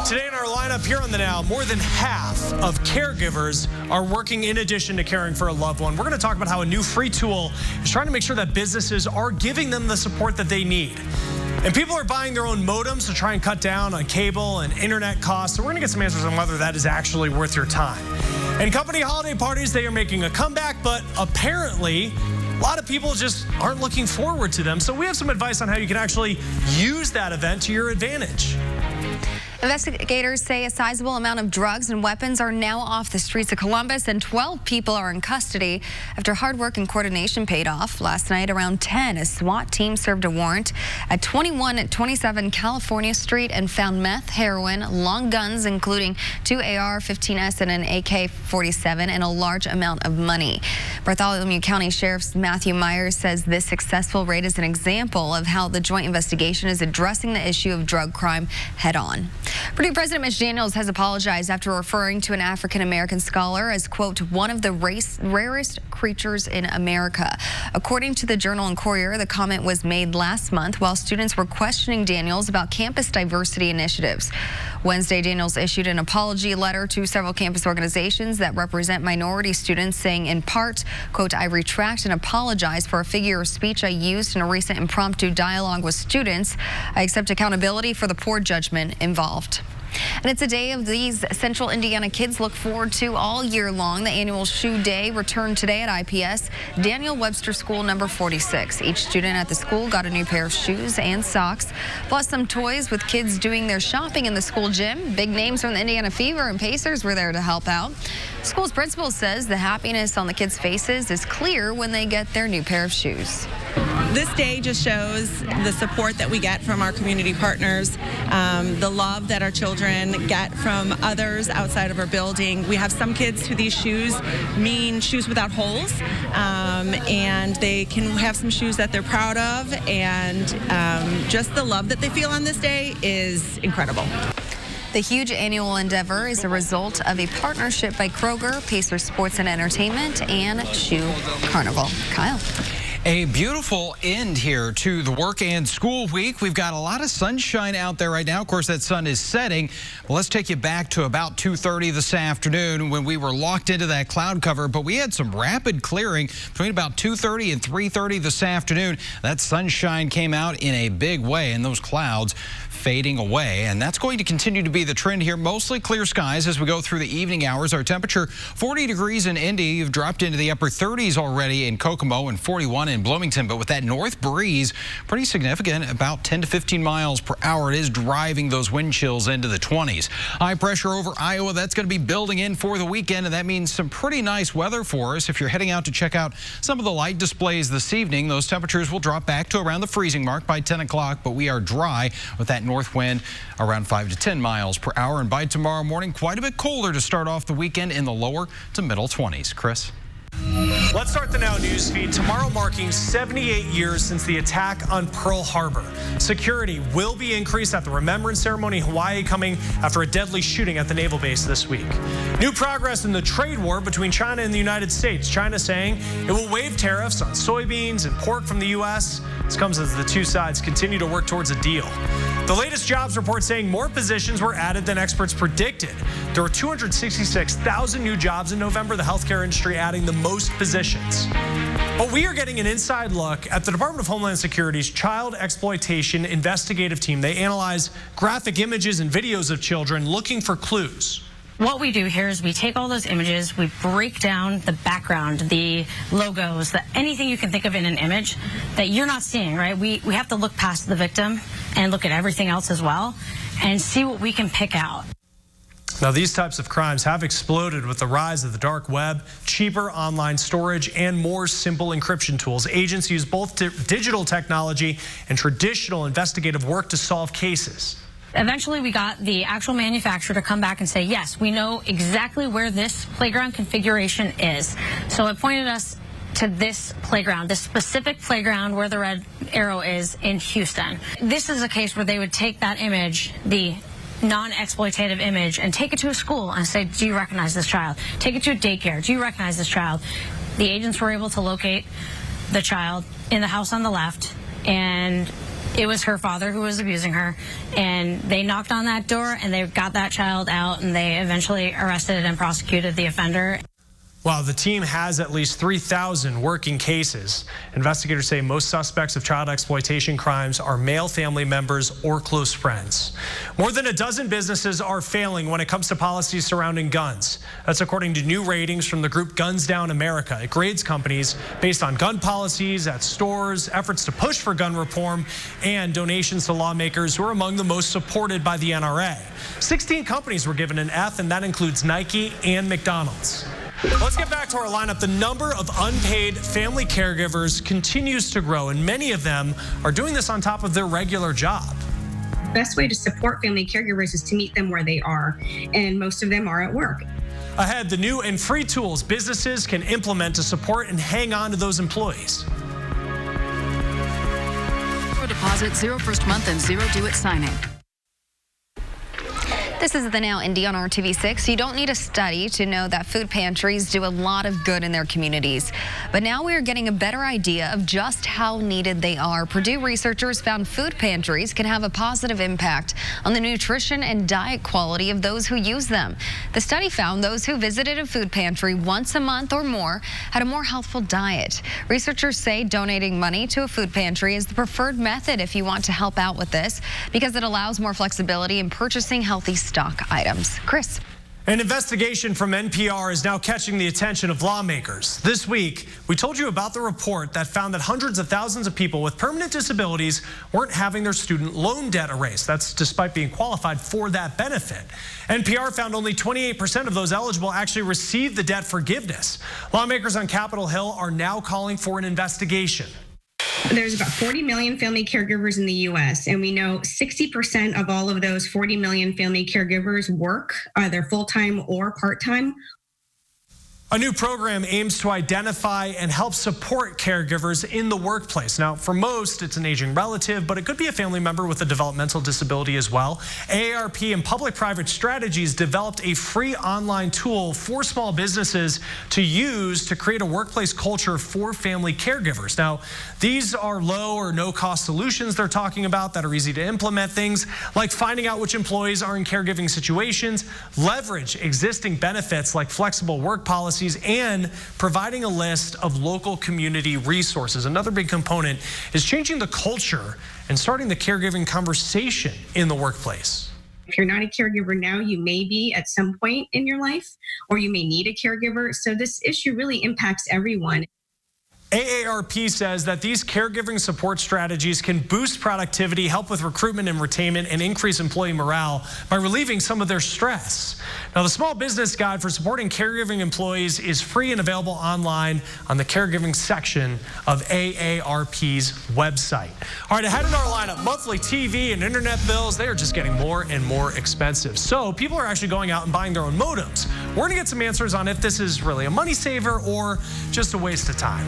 Today in our lineup here on The Now, more than half of caregivers are working in addition to caring for a loved one. We're going to talk about how a new free tool is trying to make sure that businesses are giving them the support that they need. And people are buying their own modems to try and cut down on cable and internet costs. So we're going to get some answers on whether that is actually worth your time. And company holiday parties, they are making a comeback, but apparently a lot of people just aren't looking forward to them. So we have some advice on how you can actually use that event to your advantage. Investigators say a sizable amount of drugs and weapons are now off the streets of Columbus, and 12 people are in custody after hard work and coordination paid off. Last night around 10, a SWAT team served a warrant at 2127 California Street and found meth, heroin, long guns, including 2 AR-15s and an AK-47, and a large amount of money. Bartholomew County Sheriff Matthew Myers says this successful raid is an example of how the joint investigation is addressing the issue of drug crime head-on. Purdue President Mitch Daniels has apologized after referring to an African-American scholar as, quote, one of the rarest creatures in America. According to the Journal and Courier, the comment was made last month while students were questioning Daniels about campus diversity initiatives. Wednesday, Daniels issued an apology letter to several campus organizations that represent minority students, saying in part, quote, I retract and apologize for a figure of speech I used in a recent impromptu dialogue with students. I accept accountability for the poor judgment involved. And it's a day of these Central Indiana kids look forward to all year long. The annual shoe day returned today at IPS Daniel Webster School number 46. Each student at the school got a new pair of shoes and socks, plus some toys, with kids doing their shopping in the school gym. Big names from the Indiana Fever and Pacers were there to help out. The school's principal says the happiness on the kids' faces is clear when they get their new pair of shoes. This day just shows the support that we get from our community partners, the love that our children get from others outside of our building. We have some kids who these shoes mean shoes without holes, and they can have some shoes that they're proud of, and just the love that they feel on this day is incredible. The huge annual endeavor is a result of a partnership by Kroger, Pacer Sports and Entertainment, and Shoe Carnival. Kyle. A beautiful end here to the work and school week. We've got a lot of sunshine out there right now. Of course, that sun is setting. Well, let's take you back to about 2:30 this afternoon when we were locked into that cloud cover, but we had some rapid clearing between about 2:30 and 3:30 this afternoon. That sunshine came out in a big way, and those clouds fading away, and that's going to continue to be the trend here. Mostly clear skies as we go through the evening hours. Our temperature 40 degrees in Indy. You've dropped into the upper 30s already in Kokomo, and 41 in Bloomington. But with that north breeze, pretty significant, about 10 to 15 miles per hour. It is driving those wind chills into the 20s. High pressure over Iowa. That's going to be building in for the weekend, and that means some pretty nice weather for us. If you're heading out to check out some of the light displays this evening, those temperatures will drop back to around the freezing mark by 10 o'clock, but we are dry with that north wind around 5 to 10 miles per hour. And by tomorrow morning, quite a bit colder to start off the weekend in the lower to middle 20s. Chris? Let's start the Now news feed. Tomorrow marking 78 years since the attack on Pearl Harbor. Security will be increased at the Remembrance Ceremony in Hawaii, coming after a deadly shooting at the naval base this week. New progress in the trade war between China and the United States. China saying it will waive tariffs on soybeans and pork from the U.S. This comes as the two sides continue to work towards a deal. The latest jobs report saying more positions were added than experts predicted. There were 266,000 new jobs in November, the healthcare industry adding the most positions. But we are getting an inside look at the Department of Homeland Security's Child Exploitation Investigative Team. They analyze graphic images and videos of children looking for clues. What we do here is we take all those images, we break down the background, the logos, anything you can think of in an image that you're not seeing, right? We have to look past the victim and look at everything else as well and see what we can pick out. Now, these types of crimes have exploded with the rise of the dark web, cheaper online storage, and more simple encryption tools. Agents use both digital technology and traditional investigative work to solve cases. Eventually, we got the actual manufacturer to come back and say, yes, we know exactly where this playground configuration is. So it pointed us to this playground, this specific playground where the red arrow is in Houston. This is a case where they would take that image, the non-exploitative image, and take it to a school and say, do you recognize this child? Take it to a daycare. Do you recognize this child? The agents were able to locate the child in the house on the left, and it was her father who was abusing her, and they knocked on that door and they got that child out, and they eventually arrested and prosecuted the offender. While the team has at least 3,000 working cases, investigators say most suspects of child exploitation crimes are male family members or close friends. More than a dozen businesses are failing when it comes to policies surrounding guns. That's according to new ratings from the group Guns Down America. It grades companies based on gun policies at stores, efforts to push for gun reform, and donations to lawmakers who are among the most supported by the NRA. 16 companies were given an F, and that includes Nike and McDonald's. Let's get back to our lineup. The number of unpaid family caregivers continues to grow, and many of them are doing this on top of their regular job. The best way to support family caregivers is to meet them where they are, and most of them are at work. Ahead, the new and free tools businesses can implement to support and hang on to those employees. For deposit, 0 first month and 0 due at signing. This is the Now Indy on RTV6. You don't need a study to know that food pantries do a lot of good in their communities. But now we are getting a better idea of just how needed they are. Purdue researchers found food pantries can have a positive impact on the nutrition and diet quality of those who use them. The study found those who visited a food pantry once a month or more had a more healthful diet. Researchers say donating money to a food pantry is the preferred method if you want to help out with this, because it allows more flexibility in purchasing healthy stock items. Chris. An investigation from NPR is now catching the attention of lawmakers. This week, we told you about the report that found that hundreds of thousands of people with permanent disabilities weren't having their student loan debt erased. That's despite being qualified for that benefit. NPR found only 28% of those eligible actually received the debt forgiveness. Lawmakers on Capitol Hill are now calling for an investigation. There's about 40 million family caregivers in the U.S., and we know 60% of all of those 40 million family caregivers work either full-time or part-time. A new program aims to identify and help support caregivers in the workplace. Now, for most, it's an aging relative, but it could be a family member with a developmental disability as well. AARP and Public-Private Strategies developed a free online tool for small businesses to use to create a workplace culture for family caregivers. Now, these are low or no-cost solutions they're talking about that are easy to implement. Things like finding out which employees are in caregiving situations, leverage existing benefits like flexible work policies, and providing a list of local community resources. Another big component is changing the culture and starting the caregiving conversation in the workplace. If you're not a caregiver now, you may be at some point in your life, or you may need a caregiver. So this issue really impacts everyone. AARP says that these caregiving support strategies can boost productivity, help with recruitment and retainment, and increase employee morale by relieving some of their stress. Now, the Small Business Guide for supporting caregiving employees is free and available online on the caregiving section of AARP's website. All right, ahead in our lineup, monthly TV and internet bills, they are just getting more and more expensive. So people are actually going out and buying their own modems. We're going to get some answers on if this is really a money saver or just a waste of time.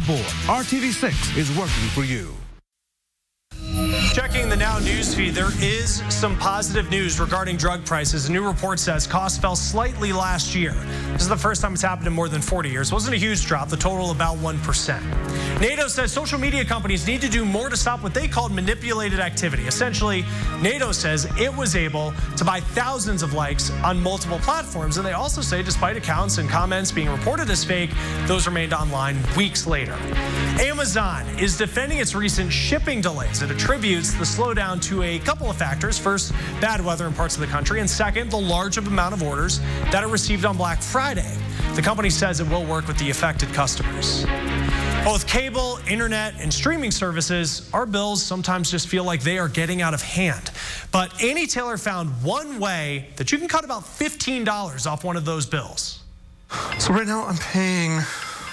Aboard, RTV6 is working for you. Checking the Now News feed, there is some positive news regarding drug prices. A new report says costs fell slightly last year. This is the first time it's happened in more than 40 years. It wasn't a huge drop, the total about 1%. NATO says social media companies need to do more to stop what they called manipulated activity. Essentially, NATO says it was able to buy thousands of likes on multiple platforms. And they also say despite accounts and comments being reported as fake, those remained online weeks later. Amazon is defending its recent shipping delays. It attributes the slowdown to a couple of factors. First, bad weather in parts of the country, and second, the large amount of orders that it received on Black Friday. The company says it will work with the affected customers. Both cable, internet, and streaming services, our bills sometimes just feel like they are getting out of hand. But Annie Taylor found one way that you can cut about $15 off one of those bills. So right now I'm paying,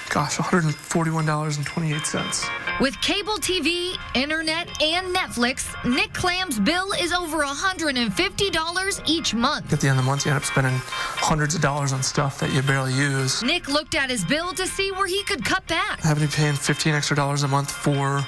$141.28. With cable TV, internet, and Netflix, Nick Clam's bill is over $150 each month. At the end of the month, you end up spending hundreds of dollars on stuff that you barely use. Nick looked at his bill to see where he could cut back. Having to pay $15 extra a month for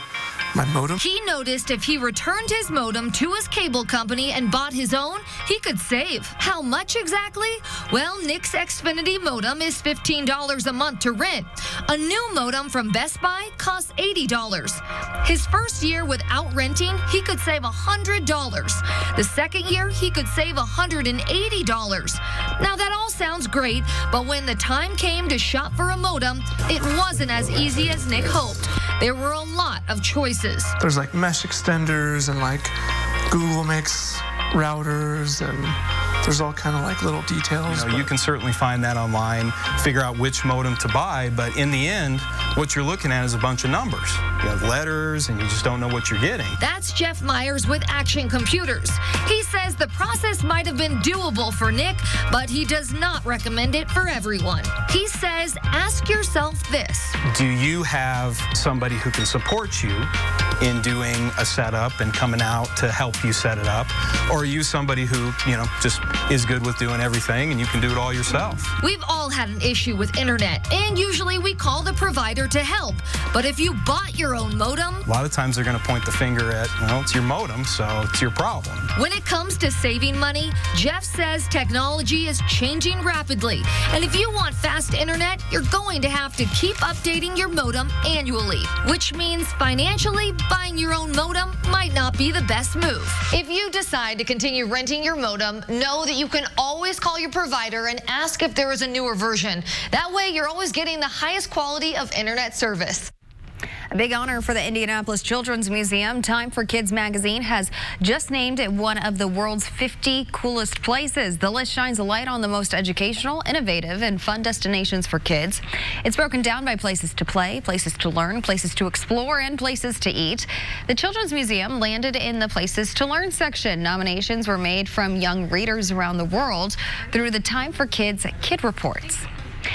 my modem. He noticed if he returned his modem to his cable company and bought his own, he could save. How much exactly? Well, Nick's Xfinity modem is $15 a month to rent. A new modem from Best Buy costs $80. His first year without renting, he could save $100. The second year, he could save $180. Now, that all sounds great, but when the time came to shop for a modem, it wasn't as easy as Nick hoped. There were a lot of choices. There's like mesh extenders and like Google Mix routers, and there's all kind of like little details. You can certainly find that online, figure out which modem to buy, but in the end, what you're looking at is a bunch of numbers. You have letters, and you just don't know what you're getting. That's Jeff Myers with Action Computers. He says the process might have been doable for Nick, but he does not recommend it for everyone. He says, ask yourself this. Do you have somebody who can support you in doing a setup and coming out to help you set it up? Or are you somebody who, just is good with doing everything and you can do it all yourself? We've all had an issue with internet, and usually we call the provider to help. But if you bought your own modem, a lot of times they're going to point the finger at, it's your modem, so it's your problem. When it comes to saving money, Jeff says technology is changing rapidly. And if you want fast internet, you're going to have to keep updating your modem annually, which means financially, buying your own modem might not be the best move. If you decide to continue renting your modem, know that you can always call your provider and ask if there is a newer version. That way, you're always getting the highest quality of internet service. A big honor for the Indianapolis Children's Museum. Time for Kids magazine has just named it one of the world's 50 coolest places. The list shines a light on the most educational, innovative, and fun destinations for kids. It's broken down by places to play, places to learn, places to explore, and places to eat. The Children's Museum landed in the Places to Learn section. Nominations were made from young readers around the world through the Time for Kids Kid Reports.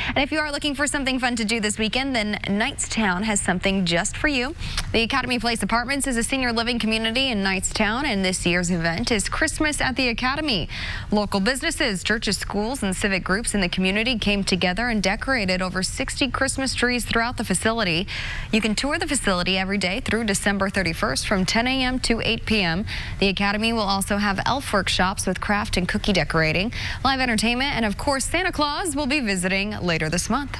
And if you are looking for something fun to do this weekend, then Knightstown has something just for you. The Academy Place Apartments is a senior living community in Knightstown, and this year's event is Christmas at the Academy. Local businesses, churches, schools, and civic groups in the community came together and decorated over 60 Christmas trees throughout the facility. You can tour the facility every day through December 31st from 10 a.m. to 8 p.m. The Academy will also have elf workshops with craft and cookie decorating, live entertainment, and of course, Santa Claus will be visiting later this month.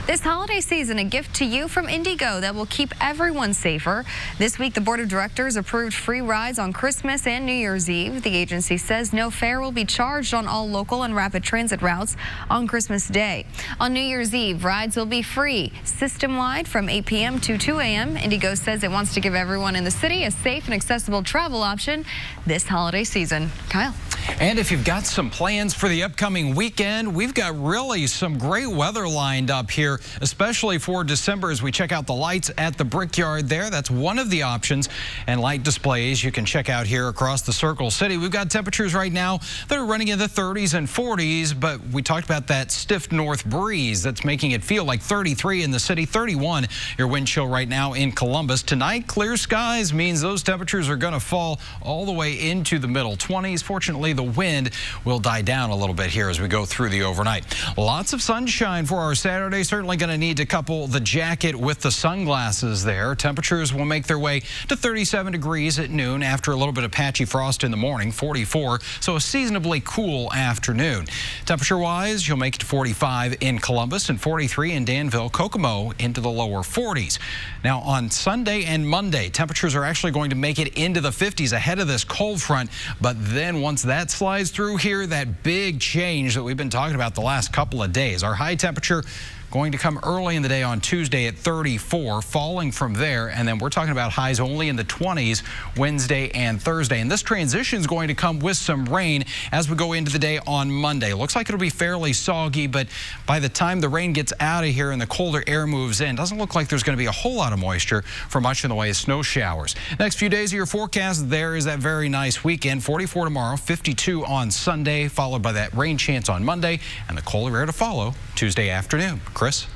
This holiday season, a gift to you from Indigo that will keep everyone safer. This week, the board of directors approved free rides on Christmas and New Year's Eve. The agency says no fare will be charged on all local and rapid transit routes on Christmas Day. On New Year's Eve, rides will be free system-wide from 8 p.m. to 2 a.m. Indigo says it wants to give everyone in the city a safe and accessible travel option this holiday season. Kyle. And if you've got some plans for the upcoming weekend, we've got really some great weather lined up here, especially for December as we check out the lights at the Brickyard there. That's one of the options, and light displays you can check out here across the Circle City. We've got temperatures right now that are running in the 30s and 40s, but we talked about that stiff north breeze that's making it feel like 33 in the city, 31 your wind chill right now in Columbus. Tonight, clear skies means those temperatures are going to fall all the way into the middle 20s. Fortunately, the wind will die down a little bit here as we go through the overnight. Lots of sunshine for our Saturday. Certainly going to need to couple the jacket with the sunglasses there. Temperatures will make their way to 37 degrees at noon after a little bit of patchy frost in the morning, 44. So a seasonably cool afternoon. Temperature-wise, you'll make it to 45 in Columbus and 43 in Danville, Kokomo into the lower 40s. Now on Sunday and Monday, temperatures are actually going to make it into the 50s ahead of this cold front. But then once that slides through here, that big change that we've been talking about the last couple of days. Our high temperature going to come early in the day on Tuesday at 34, falling from there, and then we're talking about highs only in the 20s Wednesday and Thursday. And this transition is going to come with some rain as we go into the day on Monday. Looks like it'll be fairly soggy, but by the time the rain gets out of here and the colder air moves in, doesn't look like there's going to be a whole lot of moisture for much in the way of snow showers. Next few days of your forecast, there is that very nice weekend. 44 tomorrow, 52 on Sunday, followed by that rain chance on Monday, and the colder air to follow Tuesday afternoon. Chris?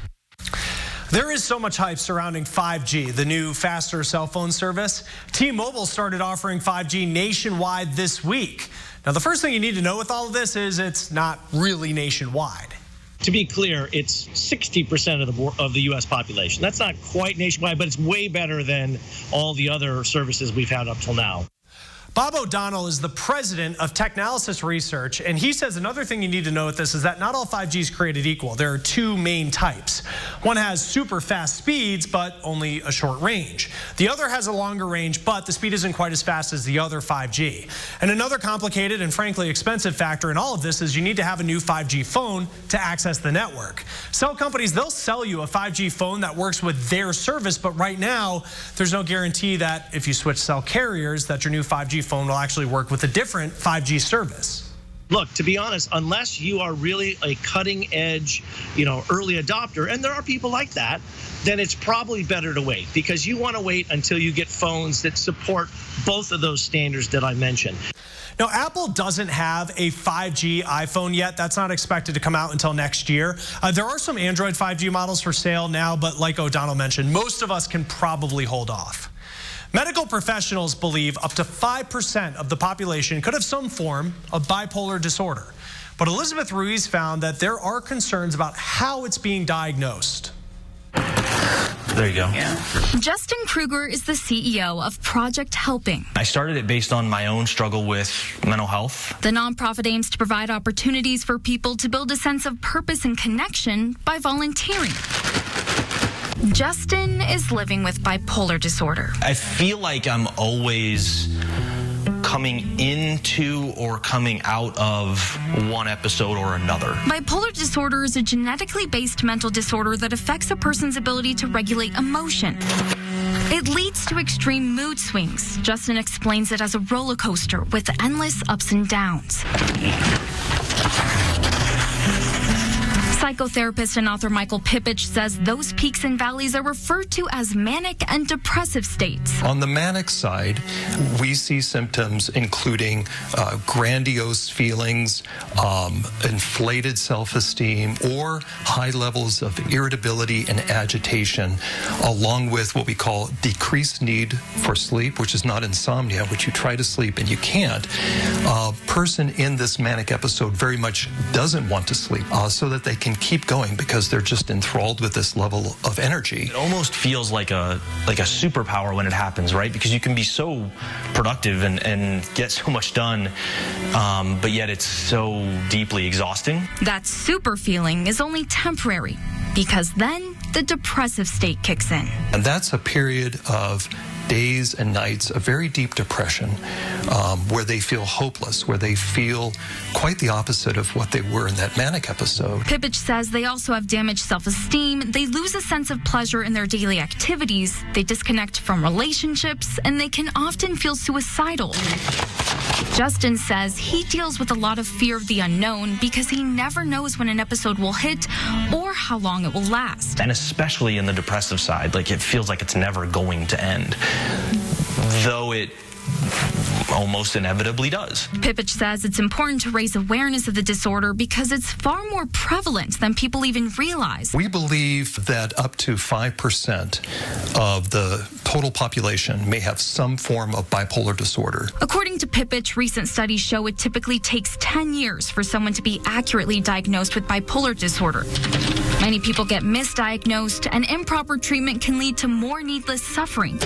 There is so much hype surrounding 5G, the new faster cell phone service. T-Mobile started offering 5G nationwide this week. Now, the first thing you need to know with all of this is it's not really nationwide. To be clear, it's 60% of the U.S. population. That's not quite nationwide, but it's way better than all the other services we've had up till now. Bob O'Donnell is the president of Technalysis Research, and he says another thing you need to know with this is that not all 5G is created equal. There are two main types. One has super fast speeds, but only a short range. The other has a longer range, but the speed isn't quite as fast as the other 5G. And another complicated and frankly expensive factor in all of this is you need to have a new 5G phone to access the network. Cell companies, they'll sell you a 5G phone that works with their service, but right now, there's no guarantee that if you switch cell carriers, that your new 5G phone will actually work with a different 5G service. Look, to be honest, unless you are really a cutting edge, early adopter, and there are people like that, then it's probably better to wait, because you want to wait until you get phones that support both of those standards that I mentioned. Now, Apple doesn't have a 5G iPhone yet. That's not expected to come out until next year. There are some Android 5G models for sale now, but like O'Donnell mentioned, most of us can probably hold off. Medical professionals believe up to 5% of the population could have some form of bipolar disorder. But Elizabeth Ruiz found that there are concerns about how it's being diagnosed. There you go. Yeah. Justin Kruger is the CEO of Project Helping. I started it based on my own struggle with mental health. The nonprofit aims to provide opportunities for people to build a sense of purpose and connection by volunteering. Justin is living with bipolar disorder. I feel like I'm always coming into or coming out of one episode or another. Bipolar disorder is a genetically based mental disorder that affects a person's ability to regulate emotion. It leads to extreme mood swings. Justin explains it as a roller coaster with endless ups and downs. Psychotherapist and author Michael Pipich says those peaks and valleys are referred to as manic and depressive states. On the manic side, we see symptoms including grandiose feelings, inflated self-esteem, or high levels of irritability and agitation, along with what we call decreased need for sleep, which is not insomnia, which you try to sleep and you can't. A person in this manic episode very much doesn't want to sleep so that they can keep going because they're just enthralled with this level of energy. It almost feels like a superpower when it happens, right? Because you can be so productive and get so much done, but yet it's so deeply exhausting. That super feeling is only temporary because then the depressive state kicks in. And that's a period of days and nights of very deep depression where they feel hopeless, where they feel quite the opposite of what they were in that manic episode. Pipich says they also have damaged self-esteem, they lose a sense of pleasure in their daily activities, they disconnect from relationships, and they can often feel suicidal. Justin says he deals with a lot of fear of the unknown because he never knows when an episode will hit or how long it will last. And especially in the depressive side, like it feels like it's never going to end, though it almost inevitably does. Pipich says it's important to raise awareness of the disorder because it's far more prevalent than people even realize. We believe that up to 5% of the total population may have some form of bipolar disorder. According to Pipich, recent studies show it typically takes 10 years for someone to be accurately diagnosed with bipolar disorder. Many people get misdiagnosed, and improper treatment can lead to more needless suffering.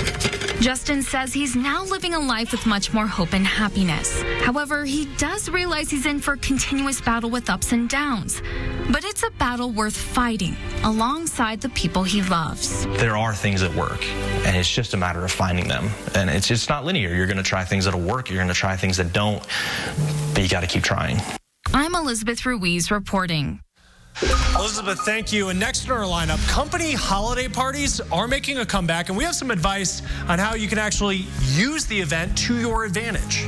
Justin says he's now living a life with much more hope and happiness. However, he does realize he's in for a continuous battle with ups and downs. But it's a battle worth fighting alongside the people he loves. There are things that work, and it's just a matter of finding them. And it's just not linear. You're going to try things that'll work, you're going to try things that don't, but you got to keep trying. I'm Elizabeth Ruiz reporting. Elizabeth, thank you. And next in our lineup, company holiday parties are making a comeback, and we have some advice on how you can actually use the event to your advantage.